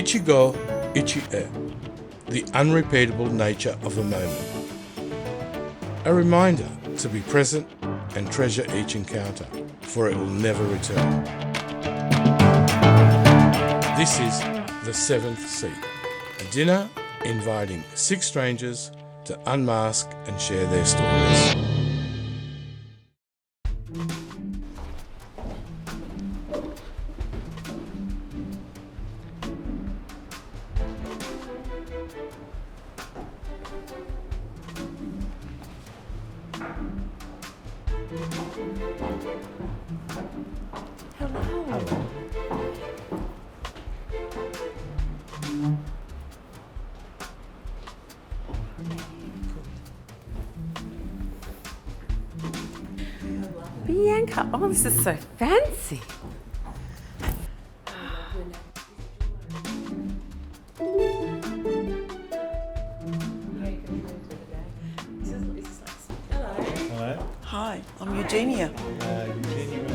Ichigo, Ichie, the unrepeatable nature of a moment. A reminder to be present and treasure each encounter, for it will never return. This is The Seventh Seat, a dinner inviting 6 strangers to unmask and share their stories. Bianca, oh, this is so fancy. Hello. Hi, I'm Eugenia. Eugenia.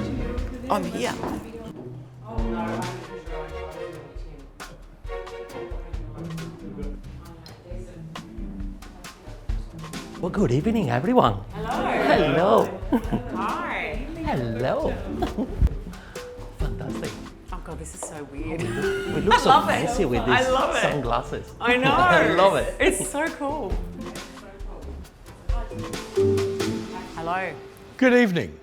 I'm here. Well, good evening, everyone. Hello. Hi. Hello. Fantastic. Oh God, this is so weird. We look so love it. fancy with these I love it. sunglasses. I know. I love it. It's so cool. Hello. Good evening.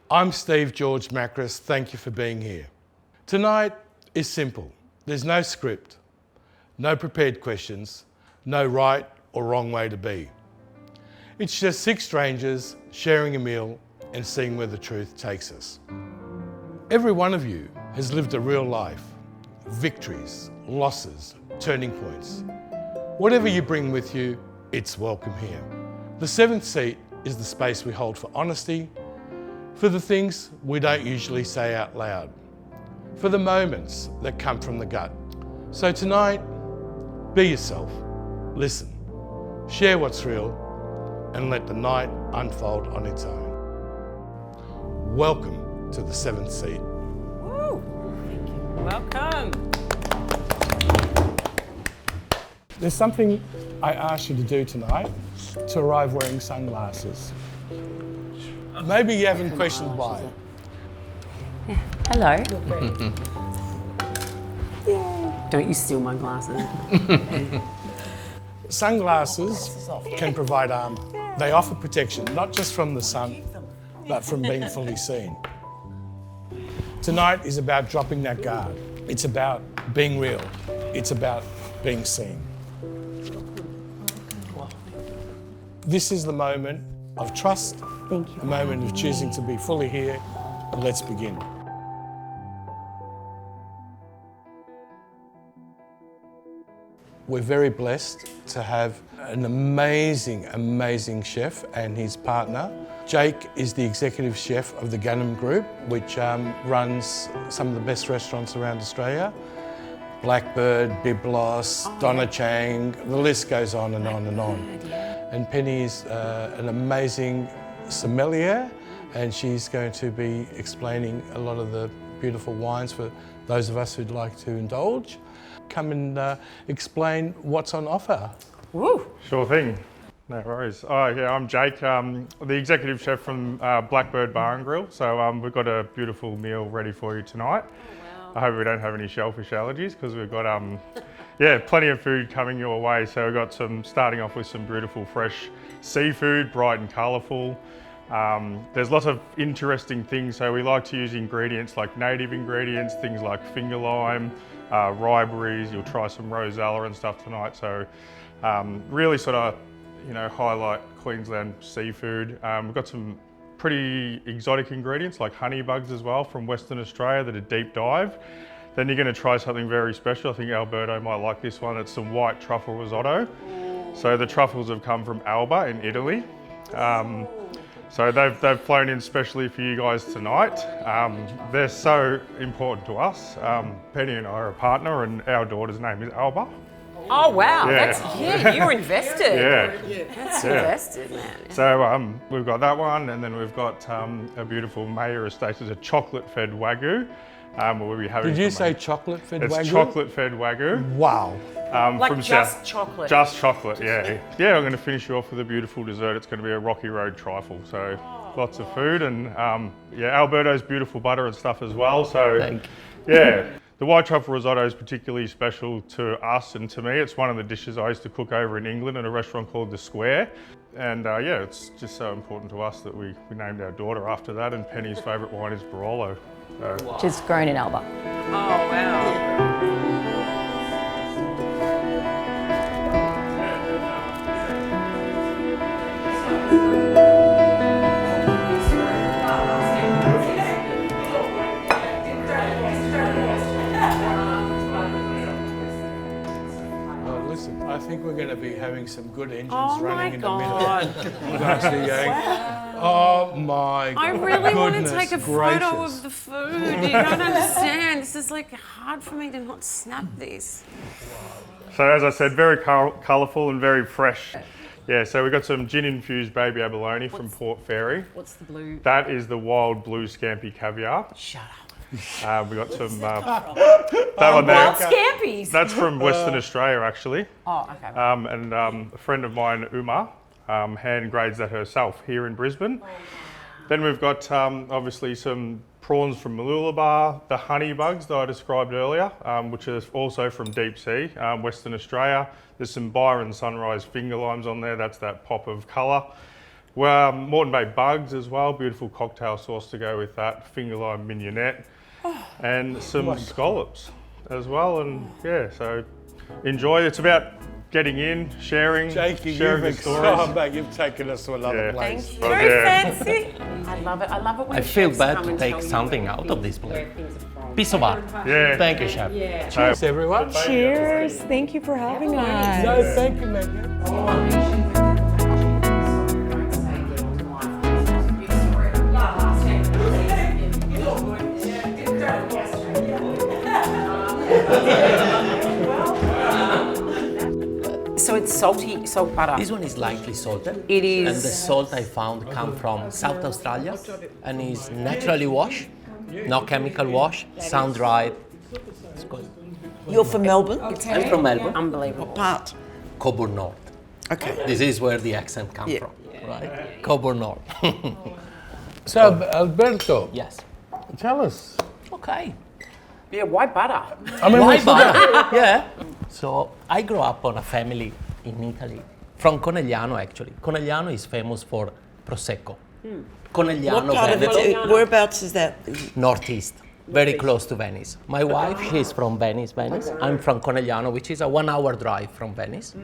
I'm Steve George Macris. Thank you for being here. Tonight is simple. There's no script, no prepared questions, no right or wrong way to be. It's just 6 strangers sharing a meal and seeing where the truth takes us. Every one of you has lived a real life, victories, losses, turning points. Whatever you bring with you, it's welcome here. The 7th seat is the space we hold for honesty, for the things we don't usually say out loud, for the moments that come from the gut. So tonight, be yourself, listen, share what's real, and let the night unfold on its own. Welcome to the 7th seat. Woo. Thank you. Welcome. There's something I asked you to do tonight, to arrive wearing sunglasses. Maybe you haven't questioned why. Hello. Don't you steal my glasses. Sunglasses can provide armour. They offer protection, not just from the sun, but from being fully seen. Tonight is about dropping that guard. It's about being real. It's about being seen. This is the moment of trust, a moment of choosing to be fully here. Let's begin. We're very blessed to have an amazing chef and his partner. Jake is the executive chef of the Gunham Group, which runs some of the best restaurants around Australia. Blackbird, Biblos, Donna Chang, the list goes on and on and on. And Penny is an amazing sommelier, and she's going to be explaining a lot of the beautiful wines for those of us who'd like to indulge. Come and explain what's on offer. Woo. Sure thing. No worries. Oh yeah, I'm Jake, the executive chef from Blackbird Bar and Grill. So we've got a beautiful meal ready for you tonight. Wow. I hope we don't have any shellfish allergies because we've got yeah, plenty of food coming your way. So we've got starting off with some beautiful fresh seafood, bright and colourful. There's lots of interesting things. So we like to use ingredients like native ingredients, things like finger lime, rye berries. You'll try some rosella and stuff tonight. So really sort of, highlight Queensland seafood. We've got some pretty exotic ingredients like honey bugs as well from Western Australia that are deep dive. Then you're going to try something very special. I think Alberto might like this one. It's some white truffle risotto. So the truffles have come from Alba in Italy. So they've flown in specially for you guys tonight. They're so important to us. Penny and I are a partner, and our daughter's name is Alba. Oh wow, Yeah. you're invested. Yeah. That's invested, man. So we've got that one, and then we've got a beautiful Mayer Estates. It's a chocolate-fed Wagyu. We'll be having Did you some, say chocolate-fed it's Wagyu? chocolate-fed Wagyu. Wow. Like from just South. chocolate. Just chocolate, yeah. Yeah, I'm going to finish you off with a beautiful dessert. It's going to be a Rocky Road trifle. So lots of food and yeah, Alberto's beautiful butter and stuff as well. So Thank yeah, the white truffle risotto is particularly special to us and to me. It's one of the dishes I used to cook over in England in a restaurant called The Square. And yeah, it's just so important to us that we named our daughter after that. And Penny's favourite wine is Barolo. So, Which is grown in Alba. Oh, wow. Oh, listen, I think we're going to be having some good engines Oh, my running in a God. minute. Dynasty Yang. Oh my I really want to goodness take a photo gracious. of the food. You don't understand. This is like hard for me to not snap this. so as I said, very colourful and very fresh. Yeah, so we've got some gin-infused baby abalone from Port Fairy. What's the blue? That is the wild blue scampi caviar. Shut up. We got some, that one there. Wild scampies. That's from Western Australia, actually. Oh, okay. And a friend of mine, Uma, hand grades that herself here in Brisbane. Then we've got obviously some prawns from Mooloolaba, the honey bugs that I described earlier, which are also from deep sea, Western Australia. There's some Byron Sunrise finger limes on there, that's that pop of colour. Well, Moreton Bay bugs as well, beautiful cocktail sauce to go with that, finger lime mignonette, and some scallops as well. And yeah, so enjoy. It's about getting in, sharing, Jakey, sharing the you've stories. back. You've taken us to another Yeah. place. Thank you. Oh, Very yeah. fancy. I love it. I love it when I feel chefs bad come to and take tell you something out of this plate. Piece of art. Yeah. Thank you, chef. Cheers, everyone. Cheers. Thank you for having us. No, thank you, Megan. So it's salty, salt butter. This one is lightly salted. It is. And the salt I found come from South Australia and is naturally washed, no chemical wash, sun dried. It's good. You're from Melbourne? I'm from Melbourne, Unbelievable. Part. Coburg North. Okay. This is where the accent comes Yeah. from, right? Coburg North. So, Alberto, Yes. tell us. Okay. Yeah, why butter? I mean, Why what's the- butter? Yeah. So I grew up on a family in Italy, from Conegliano actually. Conegliano is famous for Prosecco. Conegliano, What part of Veneto, it? Whereabouts is that? northeast, very close to Venice. My wife, she's from Venice. I'm from Conegliano, which is a 1-hour drive from Venice.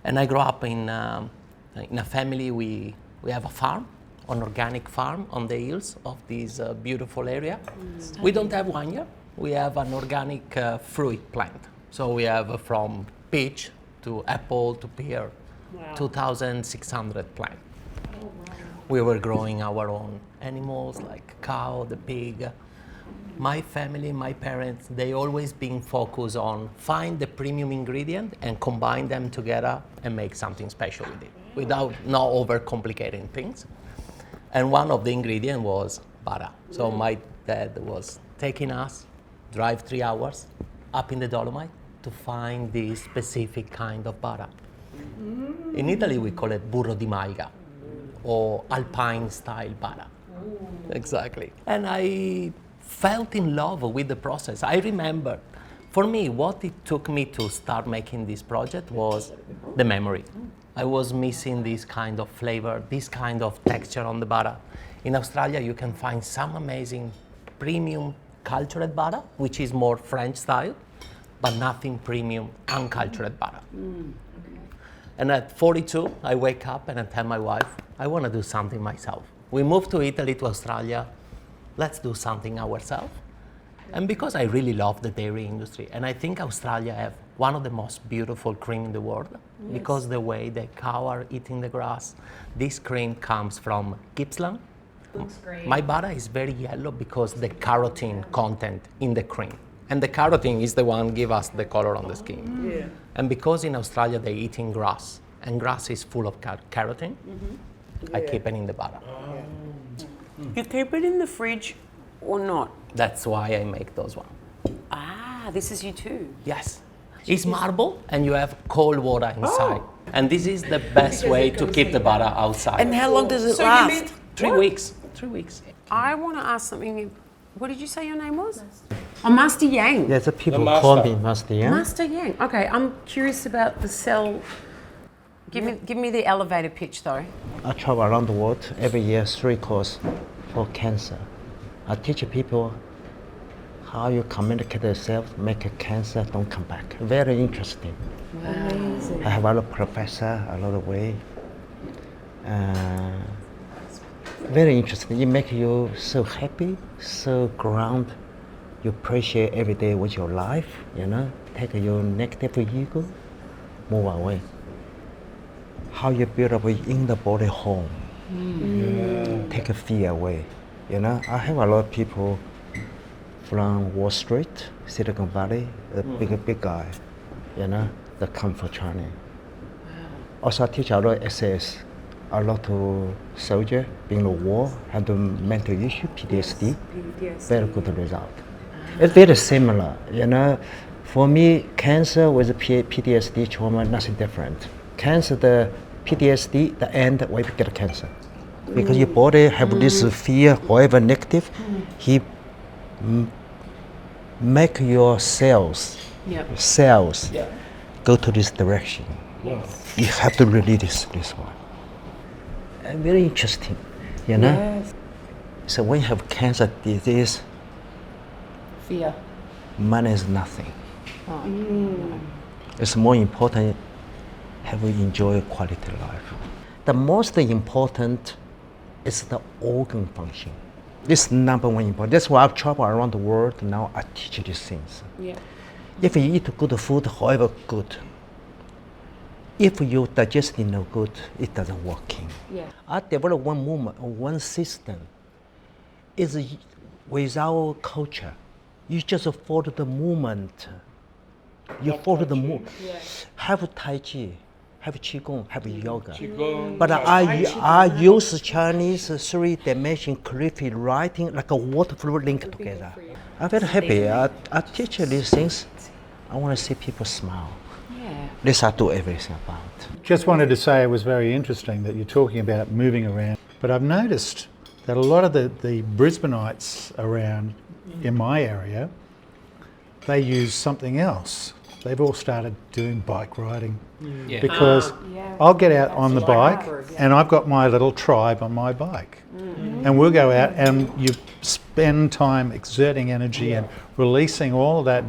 And I grew up in a family, we have a farm, an organic farm on the hills of this beautiful area. We don't have vineyard, we have an organic fruit plant. So we have from peach to apple to pear, 2,600 plants. We were growing our own animals like cow, the pig. My family, my parents, they always been focused on find the premium ingredient and combine them together and make something special with it, without not overcomplicating things. And one of the ingredients was butter. So my dad was taking us, drive 3 hours up in the Dolomite to find this specific kind of butter. In Italy, we call it burro di malga, or alpine style butter. Exactly. And I felt in love with the process. I remember, for me, what it took me to start making this project was the memory. I was missing this kind of flavor, this kind of texture on the butter. In Australia, you can find some amazing premium cultured butter, which is more French style, but nothing premium uncultured butter. And at 42, I wake up and I tell my wife, I want to do something myself. We moved to Italy, to Australia, let's do something ourselves. And because I really love the dairy industry, and I think Australia have one of the most beautiful cream in the world, because the way the cow are eating the grass, this cream comes from Gippsland. My butter is very yellow because the carotene content in the cream. And the carotene is the one give us the color on the skin. Yeah. And because in Australia they eating grass, and grass is full of carotene, I keep it in the butter. You keep it in the fridge or not? That's why I make those ones. Ah, this is you too. Yes. It's marble and you have cold water inside. And this is the best way to keep the butter outside. And how long does it So you last? mean- 3 weeks. 3 weeks. I want to ask something. What did you say your name was? Oh, Master Yang. Yeah, the people The call master. me Master Yang. Master Yang. Okay, I'm curious about the cell. Give me the elevator pitch though. I travel around the world every year, 3 courses for cancer. I teach people how you communicate yourself, make a cancer don't come back. Very interesting. I have a lot of professor, a lot of way. Very interesting. It makes you so happy, so ground. You appreciate every day with your life, you know. Take your negative ego, move away. How you build up in the body home. Take a fear away. You know, I have a lot of people from Wall Street, Silicon Valley, the big guy, you know, that come for training. Also, I teach a lot of essays, a lot of soldiers being in the war, handle mental issue, PTSD. Very good result. It's very similar, you know. For me, cancer with PTSD trauma, nothing different. Cancer, the PTSD, the end, why we get cancer. Because your body have this fear, however negative, he make your cells go to this direction. You have to release this one. Very interesting, you know. So when you have cancer disease, Fear. money is nothing. It's more important have we enjoy quality life. The most important is the organ function. This is number one important. That's why I've traveled around the world. Now I teach these things. Yeah. If you eat good food, however good, if your digestion no good, it doesn't work. Yeah. I developed one movement, one system. Is with our culture. You just follow the movement. You follow the movement. Have Tai Chi, have Qigong, have yoga. But I use Chinese 3-dimension calligraphy writing like a waterflow link together. I'm very happy. I teach these things. I want to see people smile. Yeah. This I do everything about. Just wanted to say it was very interesting that you're talking about moving around. But I've noticed that a lot of the Brisbaneites around in my area, they use something else. They've all started doing bike riding because I'll get out on the bike and I've got my little tribe on my bike. And we'll go out and you spend time exerting energy and releasing all of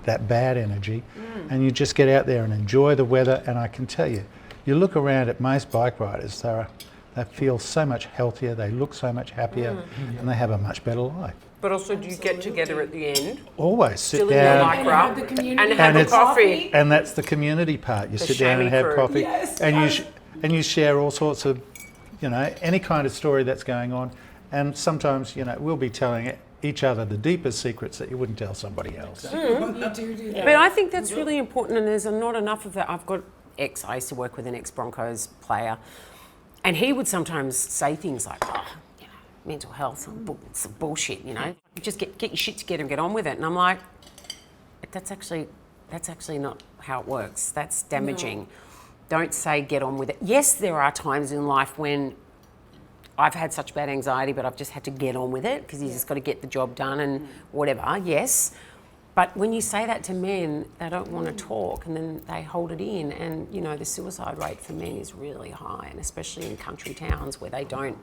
that bad energy, and you just get out there and enjoy the weather. And I can tell you, you look around at most bike riders, they feel so much healthier, they look so much happier, and they have a much better life. But also, do you get together at the end, Always sit still in your down, lycra, and have a it's- coffee? and that's the community part. You sit down and chamois have crew. coffee, and you share all sorts of, you know, any kind of story that's going on. And sometimes, you know, we'll be telling each other the deepest secrets that you wouldn't tell somebody else. But I think that's really important, and there's not enough of that. I used to work with an ex-Broncos player, and he would sometimes say things like, oh, you know, mental health, it's bullshit, you know. Just get your shit together and get on with it. And I'm like, that's actually not how it works. That's damaging. No. Don't say get on with it. Yes, there are times in life when I've had such bad anxiety, but I've just had to get on with it because you just got to get the job done and whatever, yes. But when you say that to men, they don't want to talk and then they hold it in. And, you know, the suicide rate for men is really high, and especially in country towns where they don't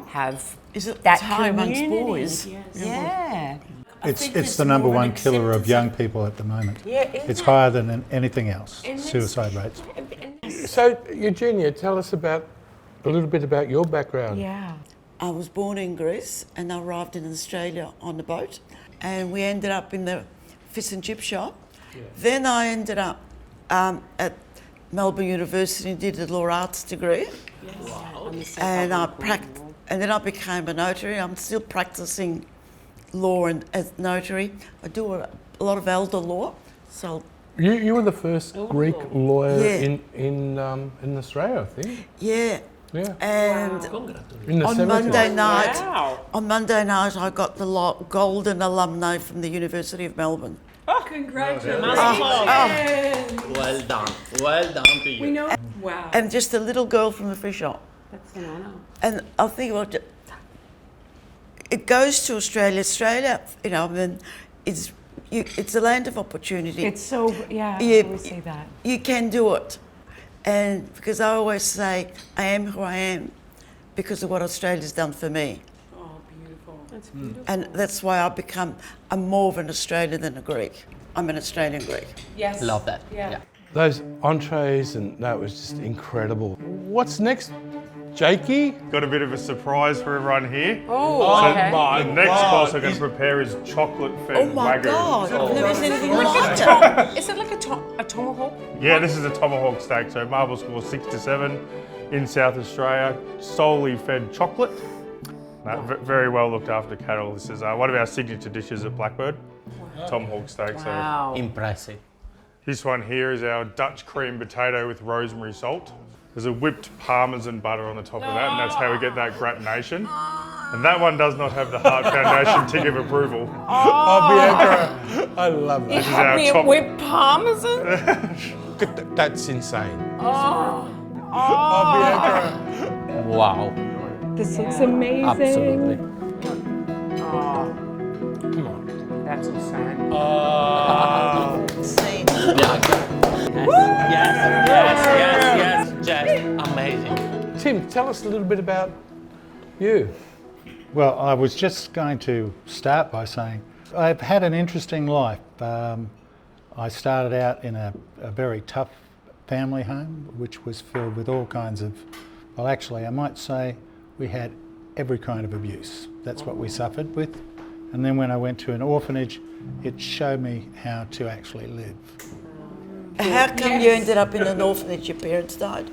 have that high amongst community. boys? Yeah. It's the number one killer of young people at the moment. Yeah, It's higher than anything else, suicide rates. So, Eugenia, tell us a little bit about your background. Yeah. I was born in Greece and I arrived in Australia on a boat, and we ended up in the fish and chip shop. Yeah. Then I ended up at Melbourne University and did a law arts degree. Yes. Wow. And then I became a notary. I'm still practicing law as notary. I do a lot of elder law. So You were the first Greek lawyer in Australia, I think. yeah, Yeah. And In the on 70s. Monday night, Wow. on Monday night, I got the Golden Alumni from the University of Melbourne. Congratulations. Well done. Well done to you. We know. Wow. And just a little girl from the fish shop. That's an honour. And I'll think about it. It goes to Australia. Australia, you know, I mean, it's a land of opportunity. It's so, yeah, You- I always say that. You can do it. And because I always say, I am who I am because of what Australia's done for me. Oh, beautiful. That's beautiful. And that's why I'm more of an Australian than a Greek. I'm an Australian Greek. Yes. Love that. Yeah. Those entrees, and that was just incredible. What's next, Jakey? Got a bit of a surprise for everyone here. Oh, okay. my The next God. course I'm going to prepare is chocolate-fed Oh my Wagyu. God, I've never seen anything Like like a it. Is it like a tomahawk? Yeah, this is a tomahawk steak, so marble score 6 to 7 in South Australia, solely fed chocolate. Very well looked after cattle. This is one of our signature dishes at Blackbird, tomahawk steak. Wow. Impressive. So this one here is our Dutch cream potato with rosemary salt. There's a whipped parmesan butter on the top of that, and that's how we get that gratination. And that one does not have the Heart Foundation tick of approval. Oh, Bianca, I love that. This is our Me a top. whipped parmesan? Look at that's insane. Oh. Oh, Bianca. Wow. This looks amazing. Absolutely. Oh, Come on. that's insane. Scene. Yes. Just amazing. Tim, tell us a little bit about you. Well, I was just going to start by saying I've had an interesting life. I started out in a very tough family home, which was filled with all kinds of, well, actually, I might say we had every kind of abuse. That's what we suffered with. And then when I went to an orphanage, it showed me how to actually live. How come you ended up in an orphanage? Your parents died?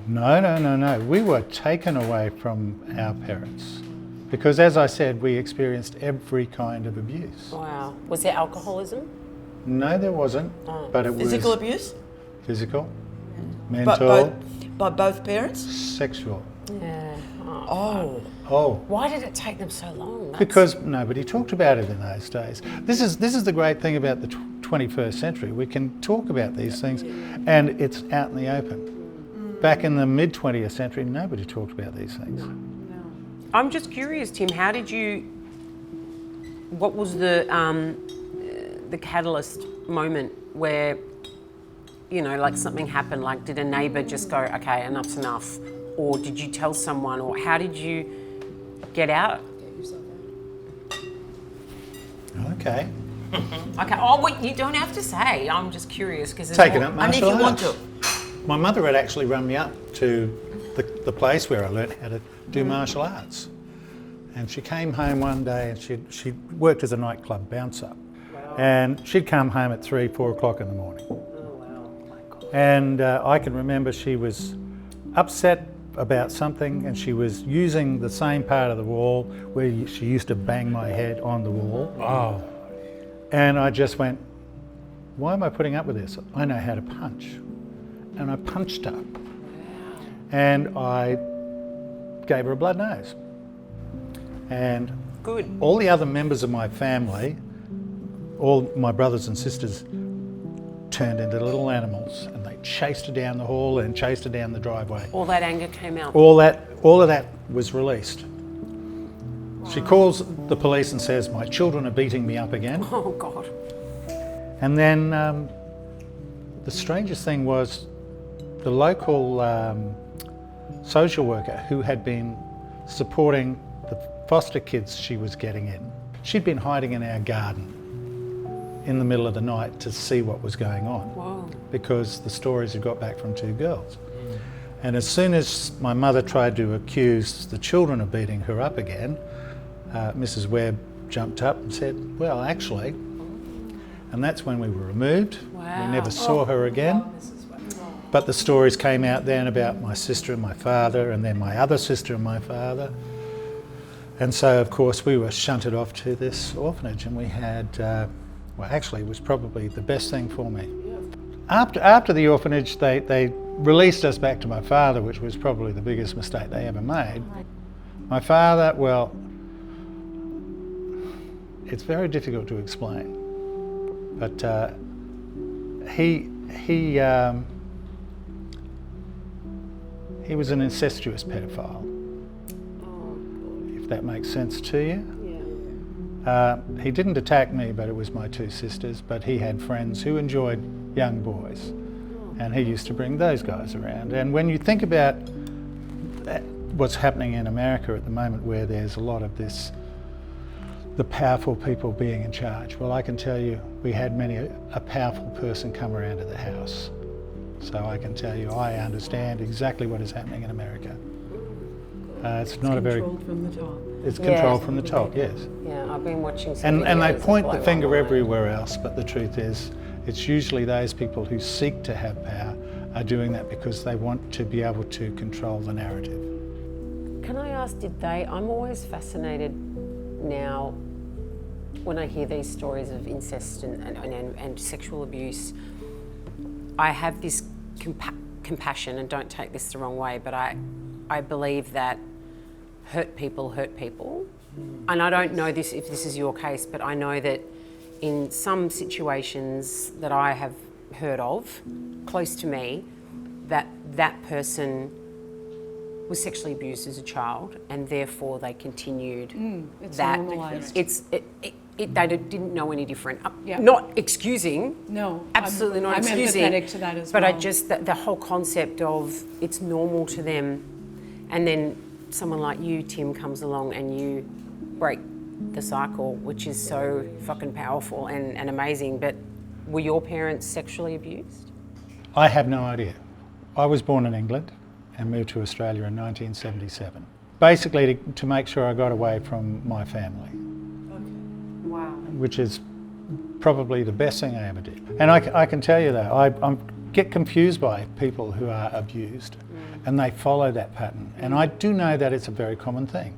No. We were taken away from our parents because, as I said, we experienced every kind of abuse. Wow. Was there alcoholism? No, there wasn't, but it Physical was abuse? physical, But mental, by both parents? sexual. Yeah. Oh. Oh, Why did it take them so long? That's- because nobody talked about it in those days. This is the great thing about the 21st century. We can talk about these things, and it's out in the open. Back in the mid 20th century, nobody talked about these things. I'm just curious, Tim. How did you? What was the catalyst moment where, you know, like something happened? Like, did a neighbour just go, "Okay, enough's enough," or did you tell someone, or how did you get out? Okay. Okay. Oh, wait, you don't have to say. I'm just curious because Taken up And if martial you want arts. to. My mother had actually run me up to the place where I learnt how to do martial arts. And she came home one day and she worked as a nightclub bouncer. And she'd come home at 3, 4 o'clock in the morning. And I can remember she was upset about something and she was using the same part of the wall where she used to bang my head on the wall. Oh, And I just went, why am I putting up with this? I know how to punch. And I punched her. And I gave her a blood nose. And good. all the other members of my family, all my brothers and sisters, turned into little animals and they chased her down the hall and chased her down the driveway. All that anger came out. All of that was released. She calls the police and says, my children are beating me up again. Oh God. And then the strangest thing was the local social worker who had been supporting the foster kids she was getting in. She'd been hiding in our garden in the middle of the night to see what was going on. Whoa. Because the stories had got back from 2 girls. And as soon as my mother tried to accuse the children of beating her up again, Mrs. Webb jumped up and said, well, actually, and that's when we were removed. Wow. We never saw her again. But the stories came out then about my sister and my father, and then my other sister and my father. And so, of course, we were shunted off to this orphanage, and we had, well, actually, it was probably the best thing for me. After the orphanage, they released us back to my father, which was probably the biggest mistake they ever made. My father, well, it's very difficult to explain, but he was an incestuous pedophile, if that makes sense to you. He didn't attack me, but it was my two sisters, but he had friends who enjoyed young boys, and he used to bring those guys around. And when you think about what's happening in America at the moment, where there's a lot of this, the powerful people being in charge, well, I can tell you, we had a powerful person come around to the house. So I can tell you, I understand exactly what is happening in America. It's not a very... Controlled from the top. It's controlled from the top, yes. Yeah, I've been watching some And they videos point that the blow finger my mind. everywhere else, but the truth is, it's usually those people who seek to have power are doing that because they want to be able to control the narrative. Can I ask, I'm always fascinated now when I hear these stories of incest and sexual abuse. I have this compassion, and don't take this the wrong way, but I believe that hurt people. And I don't know if this is your case, but I know that in some situations that I have heard of, close to me, that person was sexually abused as a child, and therefore they continued It's that. normalised. They didn't know any different. Yeah. Not excusing. No. Absolutely not I'm excusing. empathetic to that as but well. I just, the whole concept of it's normal to them, and then someone like you, Tim, comes along and you break the cycle, which is so fucking powerful and amazing. But were your parents sexually abused? I have no idea. I was born in England and moved to Australia in 1977. Basically to make sure I got away from my family. Wow. Which is probably the best thing I ever did. And I can tell you that, I get confused by people who are abused and they follow that pattern. And I do know that it's a very common thing.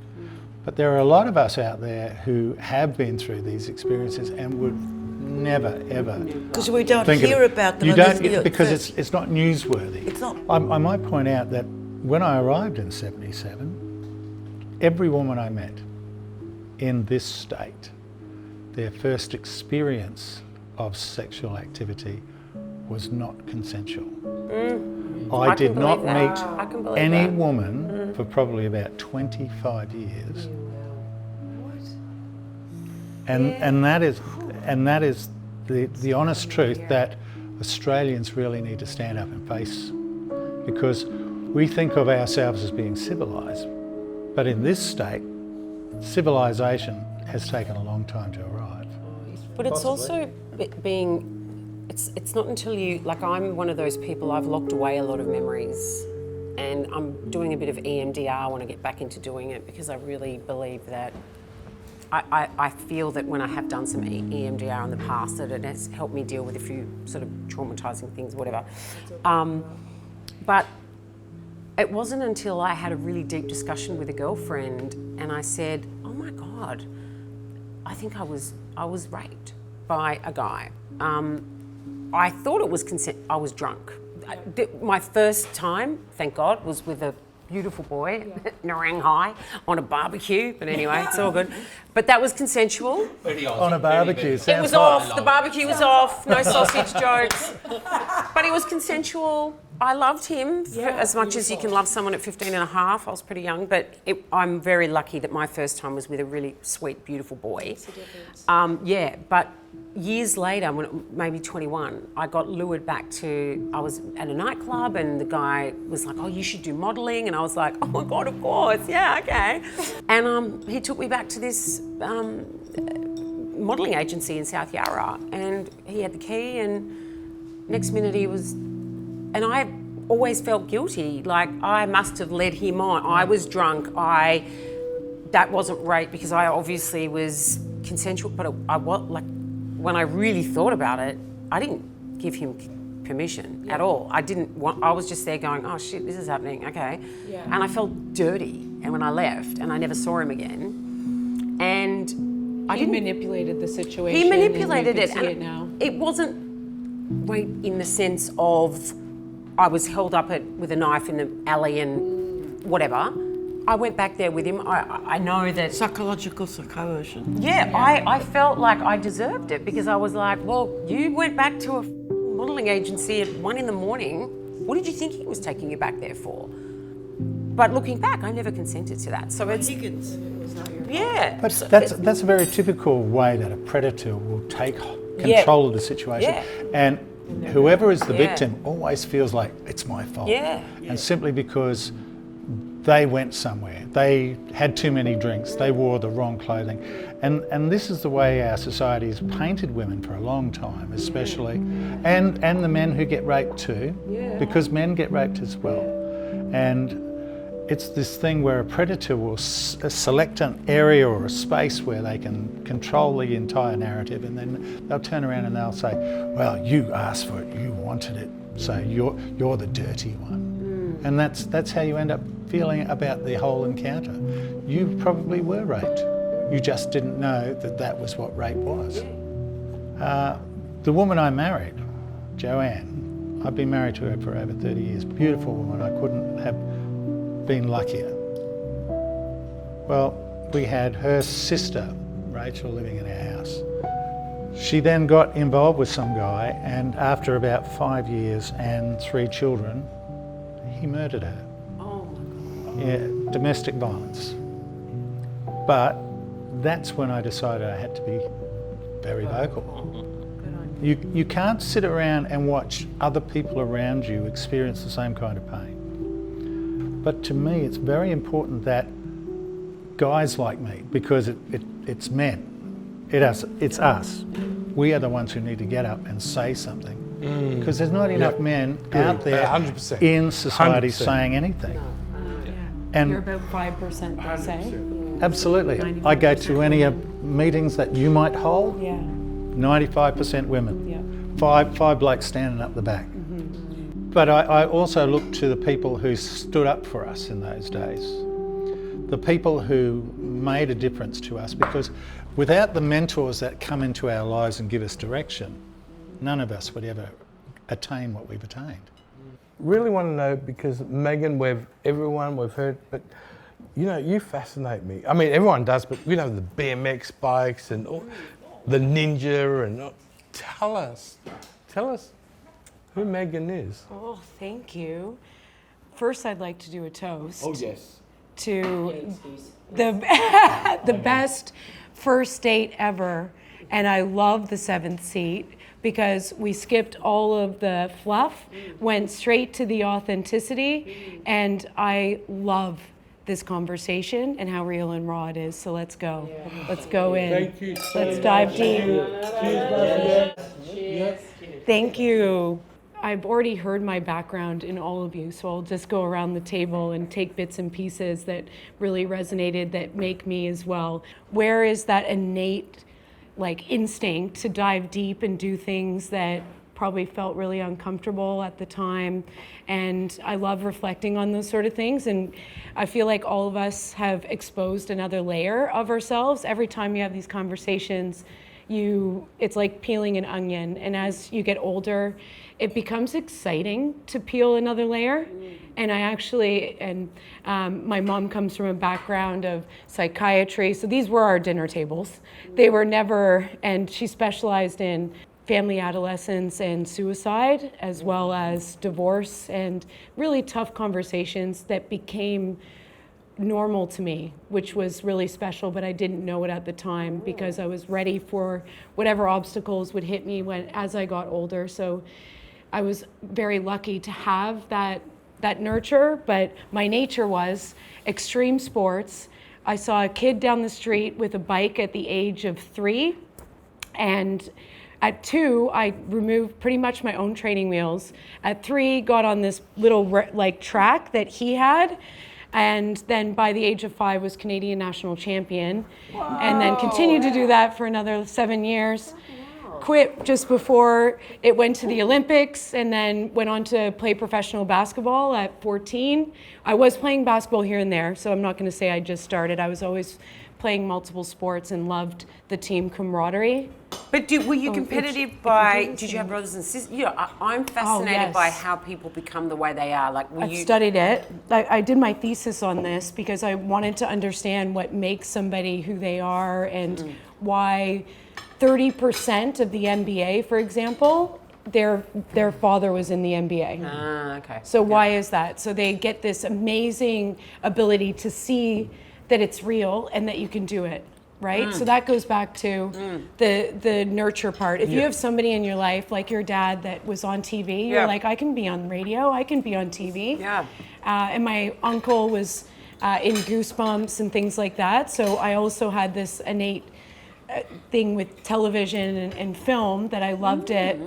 But there are a lot of us out there who have been through these experiences and would never, ever Because we don't think of hear it. about them. You unless don't, you- because it's not newsworthy. It's not. I might point out that when I arrived in 77, every woman I met in this state, their first experience of sexual activity was not consensual. I did can not believe that. I can meet believe any that. woman for probably about 25 years. And that is the honest truth that Australians really need to stand up and face, because we think of ourselves as being civilised, but in this state, civilisation has taken a long time to arrive. But it's also being, it's not until you, like I'm one of those people, I've locked away a lot of memories, and I'm doing a bit of EMDR, I want to get back into doing it because I really believe that, I feel that when I have done some EMDR in the past, that it has helped me deal with a few sort of traumatising things, whatever. But it wasn't until I had a really deep discussion with a girlfriend and I said, oh my God, I think I was raped by a guy. I thought it was consent. I was drunk. My first time, thank God, was with a beautiful boy, Narang High, on a barbecue. But anyway, it's all good. But that was consensual. On a barbecue, It was off. The barbecue was off. No sausage jokes. But it was consensual. I loved him for as much as you can love someone at 15 and a half. I was pretty young, but I'm very lucky that my first time was with a really sweet, beautiful boy. But years later, when maybe 21, I got lured back to, I was at a nightclub and the guy was like, oh, you should do modelling. And I was like, oh my God, of course, yeah, okay. And he took me back to this modelling agency in South Yarra, and he had the key, and next minute he was, and I always felt guilty, like I must have led him on. I was drunk, that wasn't right because I obviously was consensual, but I was like, when I really thought about it, I didn't give him permission at all. I was just there going, oh shit, this is happening, okay. Yeah. And I felt dirty, and when I left, and I never saw him again, and He manipulated the situation. He manipulated and you it. can see it now. It wasn't rape in the sense of I was held up with a knife in the alley and whatever. I went back there with him. I know that... Psychological coercion. Yeah, I felt like I deserved it because I was like, well, you went back to a modelling agency at 1 a.m. What did you think he was taking you back there for? But looking back, I never consented to that. So it's... Higgins. It was not your fault. Yeah. But that's a very typical way that a predator will take control of the situation. Yeah. And whoever is the Yeah. victim always feels like it's my fault. Yeah. And simply because they went somewhere, they had too many drinks, they wore the wrong clothing. And this is the way our society has painted women for a long time, especially, and the men who get raped too, because men get raped as well. And it's this thing where a predator will select an area or a space where they can control the entire narrative, and then they'll turn around and they'll say, well, you asked for it, you wanted it, so you're the dirty one. And that's how you end up feeling about the whole encounter. You probably were raped. You just didn't know that was what rape was. The woman I married, Joanne, I've been married to her for over 30 years. Beautiful woman, I couldn't have been luckier. Well, we had her sister, Rachel, living in our house. She then got involved with some guy, and after about 5 years and 3 children, he murdered her. Oh my God. Yeah, domestic violence. But that's when I decided I had to be very vocal. You can't sit around and watch other people around you experience the same kind of pain. But to me, it's very important that guys like me, because it's men, it's us. We are the ones who need to get up and say something. Because there's not enough men out there 100%. in society 100%. saying anything. And You're about 5%, they say. absolutely. I go to any meetings that you might hold, Yeah. 95% women. Yeah. Five blokes standing up the back. But I also look to the people who stood up for us in those days. The people who made a difference to us, because without the mentors that come into our lives and give us direction, none of us would ever attain what we've attained. Really want to know, because Megan, we've heard, but you fascinate me. I mean, everyone does, but the BMX bikes and all, the ninja and all. Tell us who Megan is. Oh, thank you. First, I'd like to do a toast. Oh yes. To the best first date ever. And I love the 7th seat because we skipped all of the fluff, went straight to the authenticity, and I love this conversation and how real and raw it is. So let's go. Let's go in. Thank you. Let's dive deep. Thank you. I've already heard my background in all of you, so I'll just go around the table and take bits and pieces that really resonated, that make me as well. Where is that innate instinct to dive deep and do things that probably felt really uncomfortable at the time? And I love reflecting on those sort of things, and I feel like all of us have exposed another layer of ourselves. Every time you have these conversations, it's like peeling an onion, and as you get older, it becomes exciting to peel another layer. And my mom comes from a background of psychiatry, so these were our dinner tables. They were never, and she specialized in family adolescence and suicide, as well as divorce and really tough conversations that became normal to me, which was really special, but I didn't know it at the time because I was ready for whatever obstacles would hit me as I got older. So I was very lucky to have that nurture, but my nature was extreme sports. I saw a kid down the street with a bike at the age of 3, and at 2, I removed pretty much my own training wheels. At 3, got on this little track that he had, and then by the age of 5 was Canadian national champion. Wow. And then continued to do that for another 7 years. Quit just before it went to the Olympics, and then went on to play professional basketball at 14. I was playing basketball here and there, so I'm not going to say I just started. I was always playing multiple sports and loved the team camaraderie. But were you competitive did you have brothers and sisters? I'm fascinated yes. by how people become the way they are. Like, I've studied it. I did my thesis on this because I wanted to understand what makes somebody who they are and why 30% of the NBA, for example, their father was in the NBA. Okay. So why is that? So they get this amazing ability to see that it's real and that you can do it, right? So that goes back to the nurture part. If you have somebody in your life, like your dad that was on TV, you're like, I can be on radio, I can be on TV. Yeah. And my uncle was in Goosebumps and things like that. So I also had this innate thing with television and film that I loved it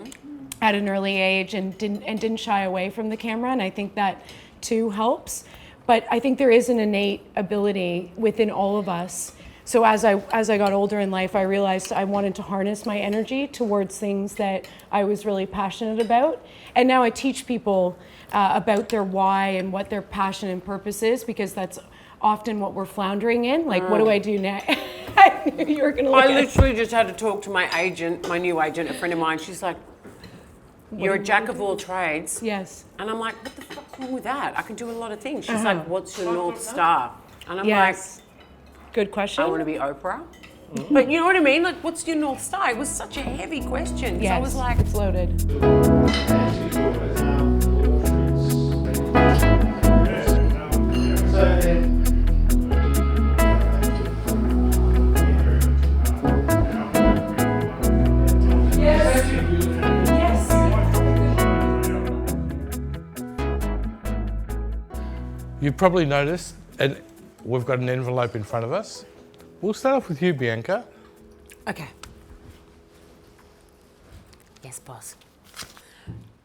at an early age and didn't shy away from the camera. And I think that too helps. But I think there is an innate ability within all of us. So as I got older in life, I realized I wanted to harness my energy towards things that I was really passionate about. And now I teach people about their why and what their passion and purpose is, because that's often what we're floundering in. Like, what do I do now? I knew you were going to look I at literally just had to talk to my agent, my new agent, a friend of mine. She's like, you're a jack of all trades. Yes. And I'm like, what the fuck's wrong with that? I can do a lot of things. She's like, what's your North Star? And I'm like, good question. I want to be Oprah. But you know what I mean? Like, what's your North Star? It was such a heavy question. 'Cause Yes, I was like, it's loaded. You've probably noticed, and we've got an envelope in front of us. We'll start off with you, Bianca. okay. Yes, boss.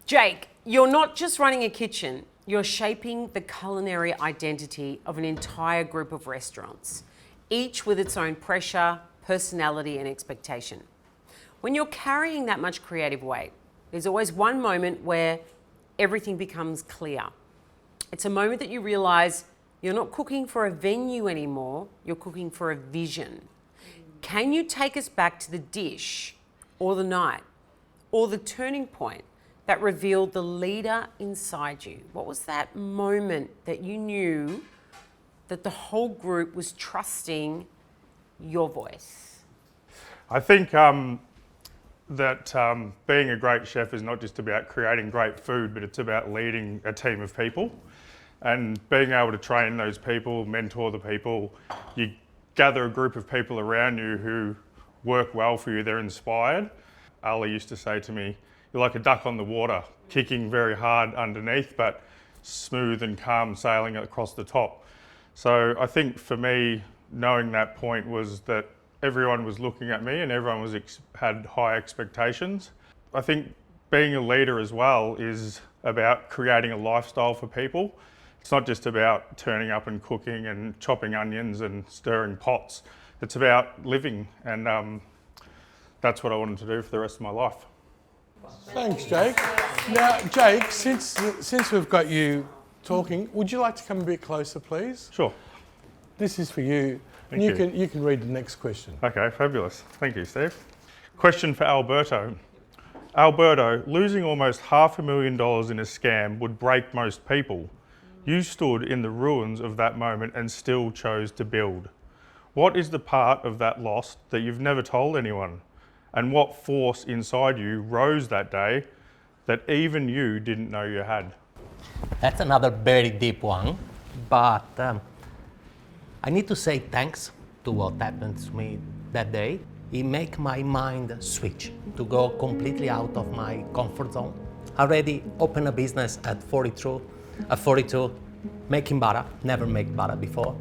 Jake, you're not just running a kitchen, you're shaping the culinary identity of an entire group of restaurants, each with its own pressure, personality, and expectation. When you're carrying that much creative weight, there's always one moment where everything becomes clear. It's a moment that you realize you're not cooking for a venue anymore, you're cooking for a vision. Can you take us back to the dish or the night or the turning point that revealed the leader inside you? What was that moment that you knew that the whole group was trusting your voice? I think that being a great chef is not just about creating great food, but it's about leading a team of people and being able to train those people, mentor the people. You gather a group of people around you who work well for you, they're inspired. Ali used to say to me, you're like a duck on the water, kicking very hard underneath, but smooth and calm sailing across the top. So I think for me, knowing that point was that everyone was looking at me and everyone had high expectations. I think being a leader as well is about creating a lifestyle for people. It's not just about turning up and cooking and chopping onions and stirring pots. It's about living, and that's what I wanted to do for the rest of my life. Thanks, Jake. Now, Jake, since we've got you talking, would you like to come a bit closer, please? Sure. This is for you. Thank you you. can read the next question. Okay, fabulous. Thank you, Steve. Question for Alberto. Alberto, losing almost $500,000 in a scam would break most people. You stood in the ruins of that moment and still chose to build. What is the part of that loss that you've never told anyone? And what force inside you rose that day that even you didn't know you had? That's another very deep one, but I need to say thanks to what happened to me that day. It made my mind switch to go completely out of my comfort zone. I already opened a business at 42, making butter, never made butter before.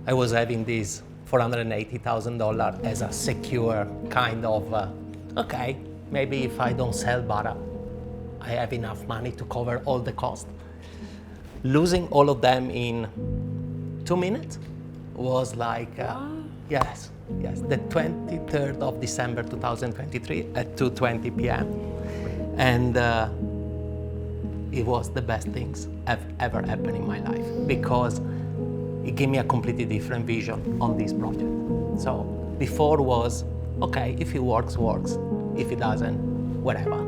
I was having this $480,000 as a secure kind of, okay, maybe if I don't sell butter, I have enough money to cover all the costs. Losing all of them in 2 minutes was like, yes, the 23rd of December 2023 at 2:20 p.m. And it was the best things have ever happened in my life because it gave me a completely different vision on this project. So before was, okay, if it works, works. If it doesn't, whatever.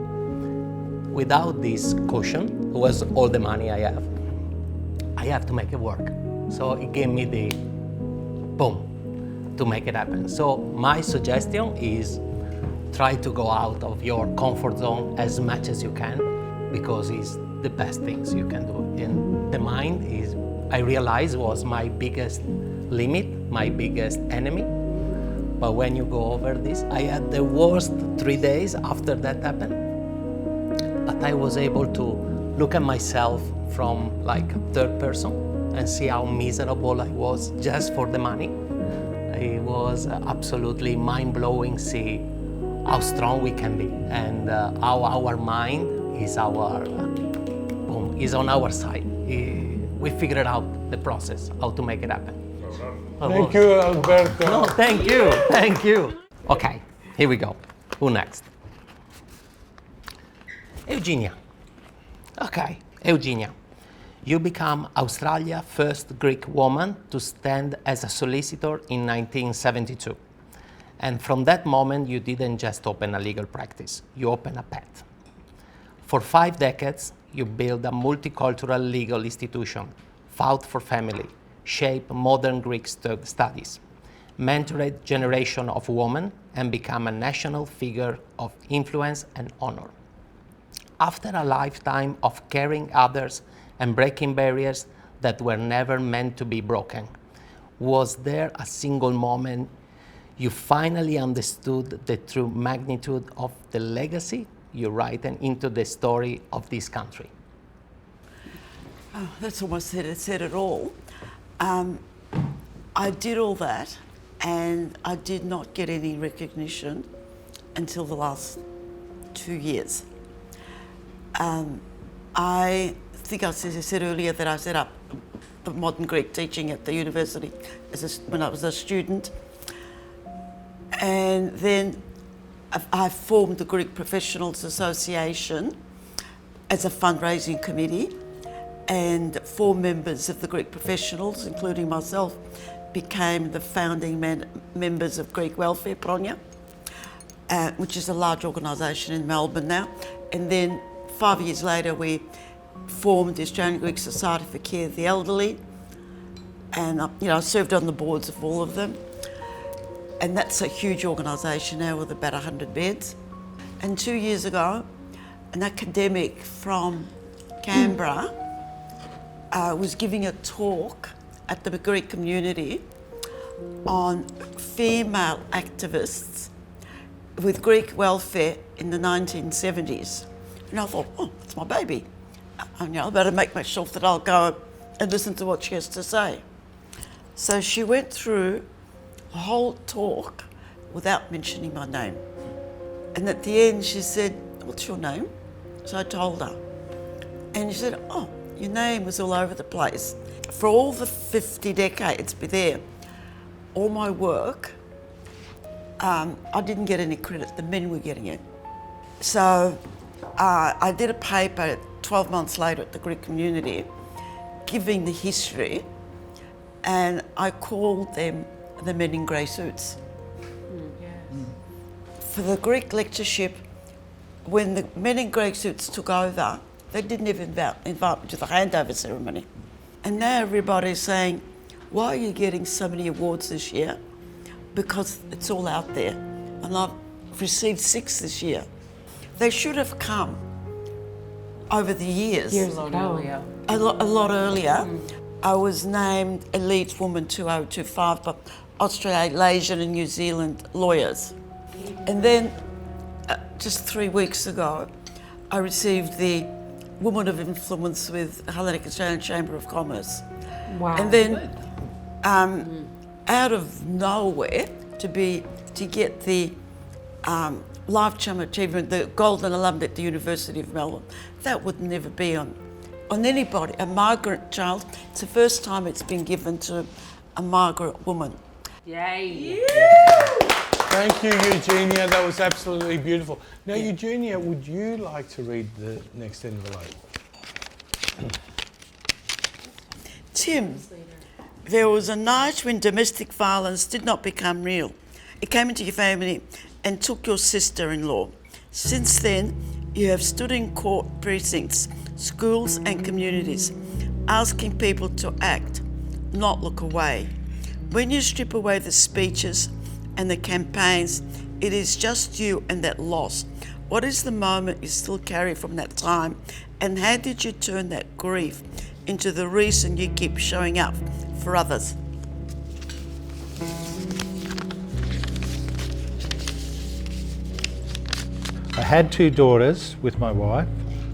Without this cushion, it was all the money I have to make it work. So it gave me the boom to make it happen. So my suggestion is try to go out of your comfort zone as much as you can, because it's the best things you can do. And the mind is, I realized, was my biggest limit, my biggest enemy. But when you go over this, I had the worst 3 days after that happened. But I was able to look at myself from like a third person and see how miserable I was just for the money. It was absolutely mind-blowing, see how strong we can be and how our mind is is on our side. We figured out the process, how to make it happen. Thank you, Alberto. No, thank you. Okay, here we go. Who next? Eugenia. Okay, Eugenia. You become Australia's first Greek woman to stand as a solicitor in 1972. And from that moment, you didn't just open a legal practice, you opened a path. For 5 decades, you built a multicultural legal institution, fought for family, shaped modern Greek studies, mentored generation of women, and become a national figure of influence and honor. After a lifetime of caring others and breaking barriers that were never meant to be broken, was there a single moment you finally understood the true magnitude of the legacy you write into the story of this country? Oh, that's almost said it all. I did all that, and I did not get any recognition until the last 2 years. I think I said earlier that I set up the modern Greek teaching at the university when I was a student. And then I formed the Greek Professionals Association as a fundraising committee, and 4 members of the Greek professionals, including myself, became the founding members of Greek Welfare Pronia, which is a large organisation in Melbourne now. And then 5 years later, we formed the Australian Greek Society for Care of the Elderly, and I served on the boards of all of them. And that's a huge organisation now with about 100 beds. And 2 years ago, an academic from Canberra was giving a talk at the Greek community on female activists with Greek welfare in the 1970s. And I thought, oh, it's my baby. I better make myself that I'll go and listen to what she has to say. So she went through the whole talk without mentioning my name. And at the end she said, what's your name? So I told her. And she said, oh, your name was all over the place. For all the 50 decades there, all my work, I didn't get any credit, the men were getting it. So I did a paper 12 months later at the Greek community, giving the history, and I called them the men in grey suits. For the Greek lectureship, when the men in grey suits took over, they didn't even invite me to the handover ceremony. And now everybody's saying, why are you getting so many awards this year? Because it's all out there. And I've received 6 this year. They should have come over the years. A lot earlier. A lot earlier. I was named Elite Woman 2025 by Australasian and New Zealand lawyers. And then just 3 weeks ago, I received the Woman of Influence with Hellenic Australian Chamber of Commerce. Wow. And then out of nowhere to get the Lifetime Achievement, the Golden Alumni at the University of Melbourne. That would never be on anybody, a migrant child. It's the first time it's been given to a migrant woman. Yay! Thank you, Eugenia. That was absolutely beautiful. Now, Eugenia, would you like to read the next envelope? Tim, There was a night when domestic violence did not become real. It came into your family and took your sister-in-law. Since then, you have stood in court precincts, schools and communities, asking people to act, not look away. When you strip away the speeches and the campaigns, it is just you and that loss. What is the moment you still carry from that time, and how did you turn that grief into the reason you keep showing up for others? I had 2 daughters with my wife,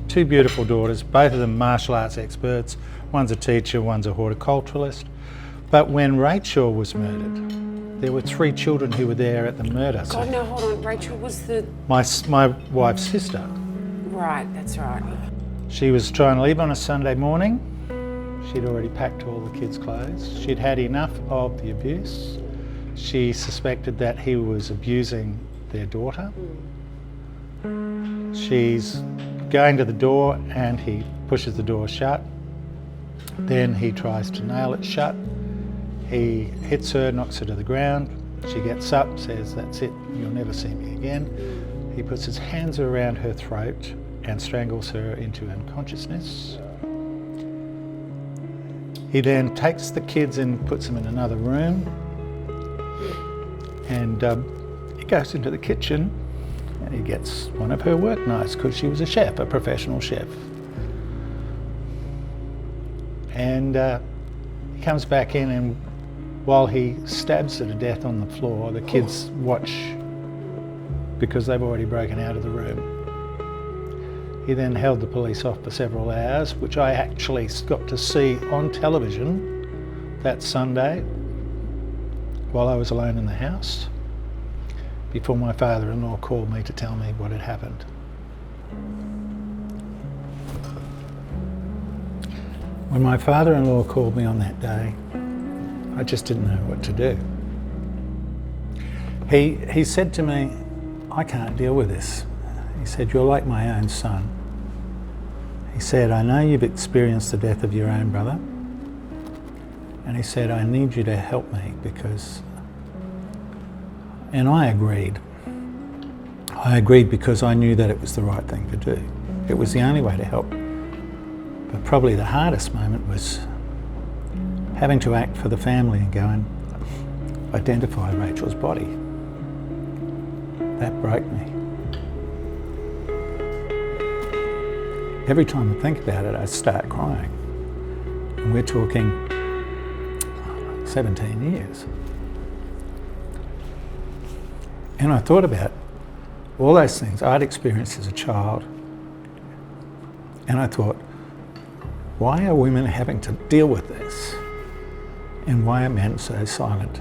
2 beautiful daughters, both of them martial arts experts. One's a teacher, one's a horticulturalist. But when Rachel was murdered, there were 3 children who were there at the murder. God, no, hold on. Rachel was the... My wife's sister. Right, that's right. She was trying to leave on a Sunday morning. She'd already packed all the kids' clothes. She'd had enough of the abuse. She suspected that he was abusing their daughter. She's going to the door and he pushes the door shut. Then he tries to nail it shut. He hits her, knocks her to the ground. She gets up, says, "That's it, you'll never see me again." He puts his hands around her throat and strangles her into unconsciousness. He then takes the kids and puts them in another room. And he goes into the kitchen and he gets one of her work knives because she was a chef, a professional chef. And he comes back in, and while he stabs her to death on the floor, the kids watch because they've already broken out of the room. He then held the police off for several hours, which I actually got to see on television that Sunday while I was alone in the house, before my father-in-law called me to tell me what had happened. When my father-in-law called me on that day, I just didn't know what to do. He said to me, "I can't deal with this." He said, "You're like my own son." He said, "I know you've experienced the death of your own brother." And he said, "I need you to help me because..." And I agreed. I agreed because I knew that it was the right thing to do. It was the only way to help. But probably the hardest moment was having to act for the family and go and identify Rachel's body. That broke me. Every time I think about it, I start crying. And we're talking 17 years. And I thought about all those things I'd experienced as a child. And I thought, why are women having to deal with this? And why are men so silent?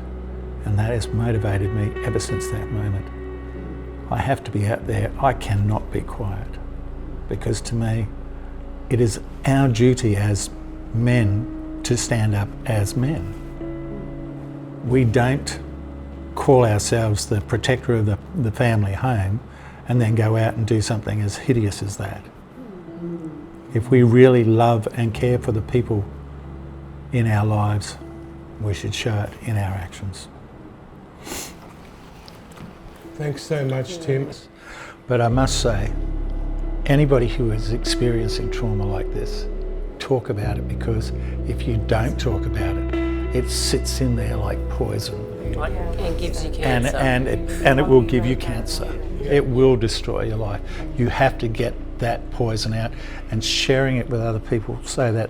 And that has motivated me ever since that moment. I have to be out there. I cannot be quiet. Because to me, it is our duty as men to stand up as men. We don't call ourselves the protector of the family home and then go out and do something as hideous as that. If we really love and care for the people in our lives, we should show it in our actions. Thanks so much, Tim. But I must say, anybody who is experiencing trauma like this, talk about it, because if you don't talk about it, it sits in there like poison. And gives you cancer. And it will give you cancer. It will destroy your life. You have to get that poison out, and sharing it with other people so that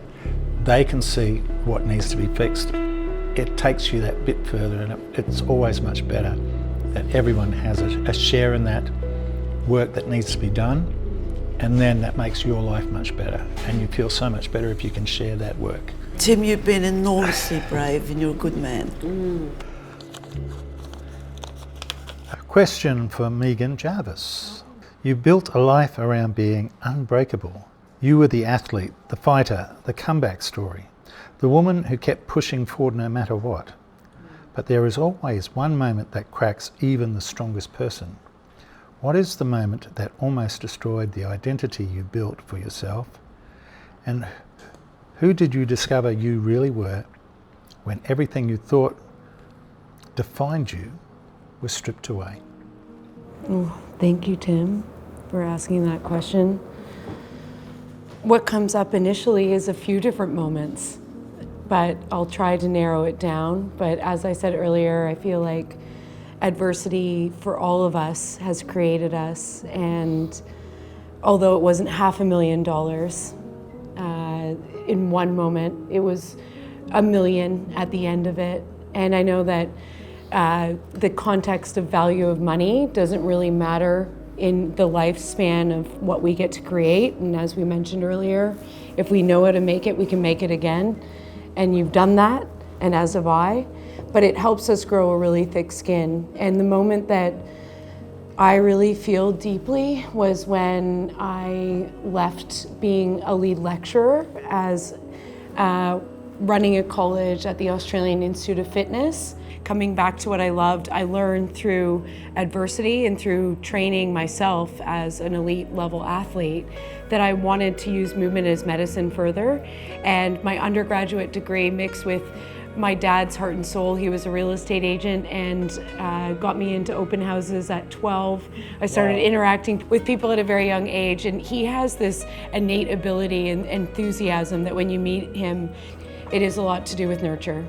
they can see what needs to be fixed. It takes you that bit further, and it's always much better that everyone has a share in that work that needs to be done, and then that makes your life much better, and you feel so much better if you can share that work. Tim, you've been enormously brave and you're a good man. A question for Megan Jarvis. You built a life around being unbreakable. You were the athlete, the fighter, the comeback story, the woman who kept pushing forward no matter what. But there is always one moment that cracks even the strongest person. What is the moment that almost destroyed the identity you built for yourself? And who did you discover you really were when everything you thought defined you was stripped away? Oh, thank you, Tim, for asking that question. What comes up initially is a few different moments, but I'll try to narrow it down. But as I said earlier, I feel like adversity for all of us has created us. And although it wasn't $500,000, in one moment, it was $1 million at the end of it. And I know that the context of value of money doesn't really matter in the lifespan of what we get to create. And as we mentioned earlier, if we know how to make it, we can make it again. And you've done that, and as have I. But it helps us grow a really thick skin. And the moment that I really feel deeply was when I left being a lead lecturer as running a college at the Australian Institute of Fitness. Coming back to what I loved, I learned through adversity and through training myself as an elite level athlete that I wanted to use movement as medicine further. And my undergraduate degree mixed with my dad's heart and soul. He was a real estate agent and got me into open houses at 12. I started interacting with people at a very young age, and he has this innate ability and enthusiasm that when you meet him, it is a lot to do with nurture.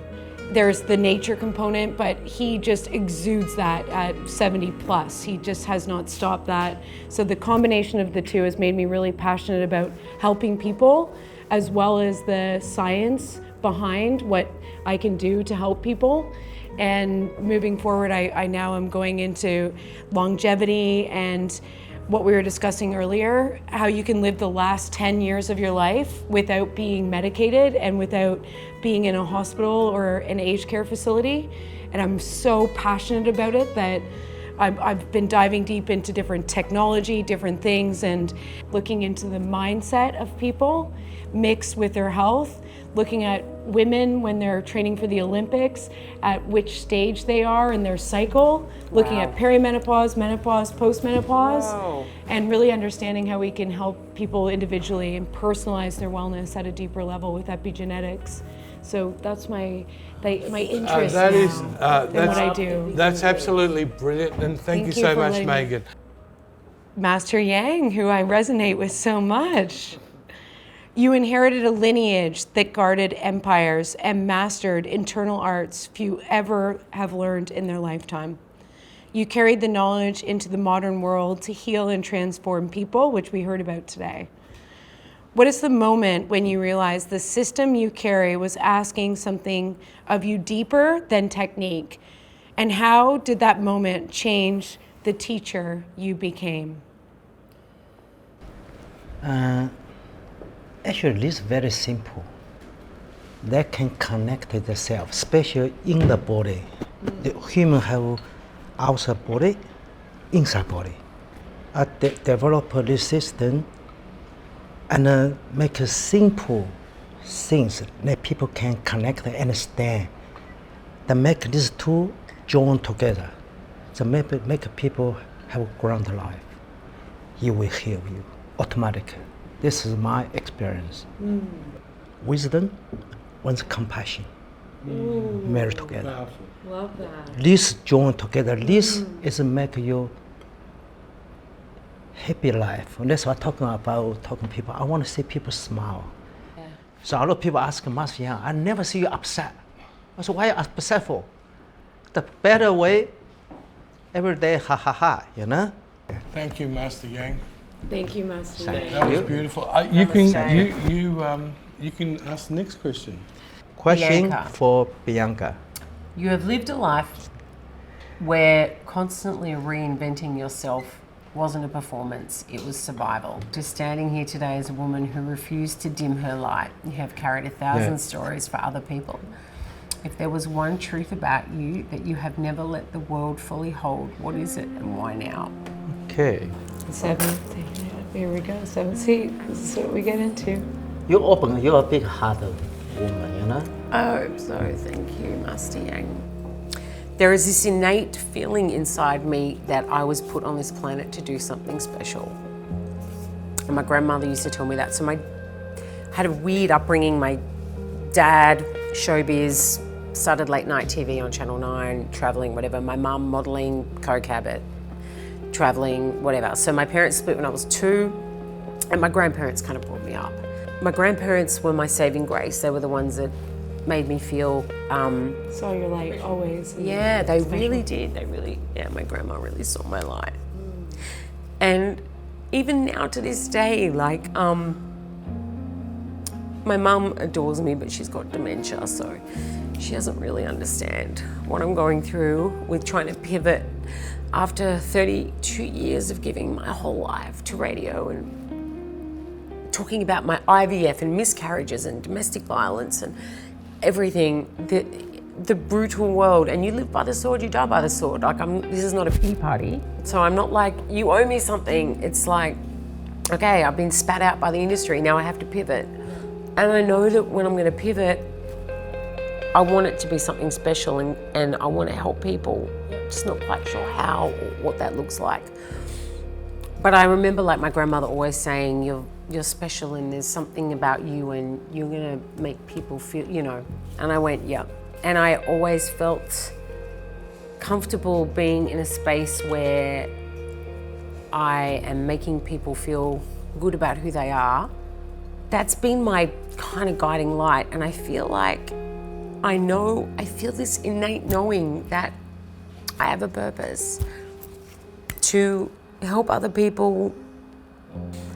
There's the nature component, but he just exudes that at 70 plus. He just has not stopped that. So the combination of the two has made me really passionate about helping people, as well as the science behind what I can do to help people. And moving forward, I now am going into longevity and what we were discussing earlier, how you can live the last 10 years of your life without being medicated and without being in a hospital or an aged care facility. And I'm so passionate about it that I've been diving deep into different technology, different things, and looking into the mindset of people mixed with their health, looking at women when they're training for the Olympics, at which stage they are in their cycle, looking at perimenopause, menopause, postmenopause, and really understanding how we can help people individually and personalize their wellness at a deeper level with epigenetics. So that's my interest in what I do. That's absolutely brilliant, and thank you so much, Megan. Master Yang, who I resonate with so much. You inherited a lineage that guarded empires and mastered internal arts few ever have learned in their lifetime. You carried the knowledge into the modern world to heal and transform people, which we heard about today. What is the moment when you realized the system you carry was asking something of you deeper than technique? And how did that moment change the teacher you became? Actually, this is very simple. They can connect to the self, especially in the body. The human have outside body, inside body. I develop this system and make simple things that people can connect and understand. They make these two join together. So make people have a ground life. You will heal you automatically. This is my experience. Wisdom with compassion marry together. Powerful. Love that. This join together. This is make you happy life. And that's what I'm talking about. Talking to people. I want to see people smile. Yeah. So a lot of people ask Master Yang, I never see you upset. I said, why are you upset for? The better way, every day, ha ha ha, you know? Thank you, Master Yang. Thank you, Master Yang. That was beautiful. You can ask the next question. Question Bianca. for Bianca. You have lived a life where constantly reinventing yourself wasn't a performance, it was survival. Just standing here today as a woman who refused to dim her light. You have carried 1,000 stories for other people. If there was one truth about you that you have never let the world fully hold, what is it and why now? Okay. 7th. Here we go. 7th seat. This is what we get into. You open, you're a big hearted woman, you know? I hope so, thank you, Master Yang. There is this innate feeling inside me that I was put on this planet to do something special. And my grandmother used to tell me that. So I had a weird upbringing. My dad, showbiz, started late night TV on Channel 9, travelling, whatever. My mum modelling, coke habit, travelling, whatever. So my parents split when I was 2, and my grandparents kind of brought me up. My grandparents were my saving grace. They were the ones that made me feel... Saw your light always. Yeah, they really did. They really, yeah, my grandma really saw my light. And even now to this day, like, my mum adores me, but she's got dementia, so she doesn't really understand what I'm going through with trying to pivot after 32 years of giving my whole life to radio and talking about my IVF and miscarriages and domestic violence and everything, the brutal world. And you live by the sword, you die by the sword. Like, this is not a pity party. So I'm not like, you owe me something. It's like, okay, I've been spat out by the industry, now I have to pivot. And I know that when I'm going to pivot, I want it to be something special, and I want to help people. Just not quite sure how or what that looks like. But I remember, like, my grandmother always saying, you're special and there's something about you and you're going to make people feel, you know. And I went, yeah. And I always felt comfortable being in a space where I am making people feel good about who they are. That's been my kind of guiding light, and I feel like I feel this innate knowing that I have a purpose to help other people.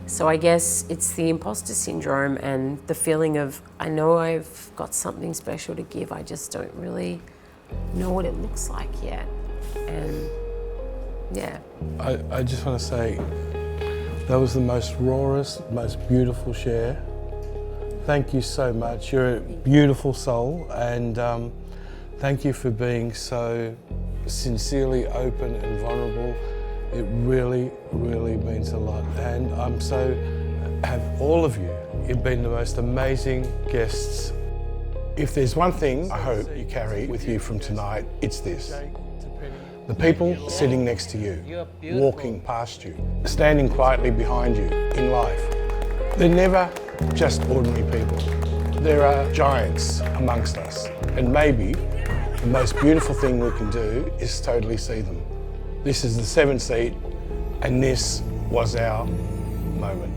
So I guess it's the imposter syndrome and the feeling of, I know I've got something special to give, I just don't really know what it looks like yet. And yeah. I just want to say, that was the most rawest, most beautiful share. Thank you so much. You're a beautiful soul, and thank you for being so sincerely open and vulnerable. It really, really means a lot. And I'm so, have all of you, you've been the most amazing guests. If there's one thing I hope you carry with you from tonight, it's this. The people sitting next to you, walking past you, standing quietly behind you in life, they're never just ordinary people. There are giants amongst us, and maybe the most beautiful thing we can do is totally see them. This is the 7th seat, and this was our moment.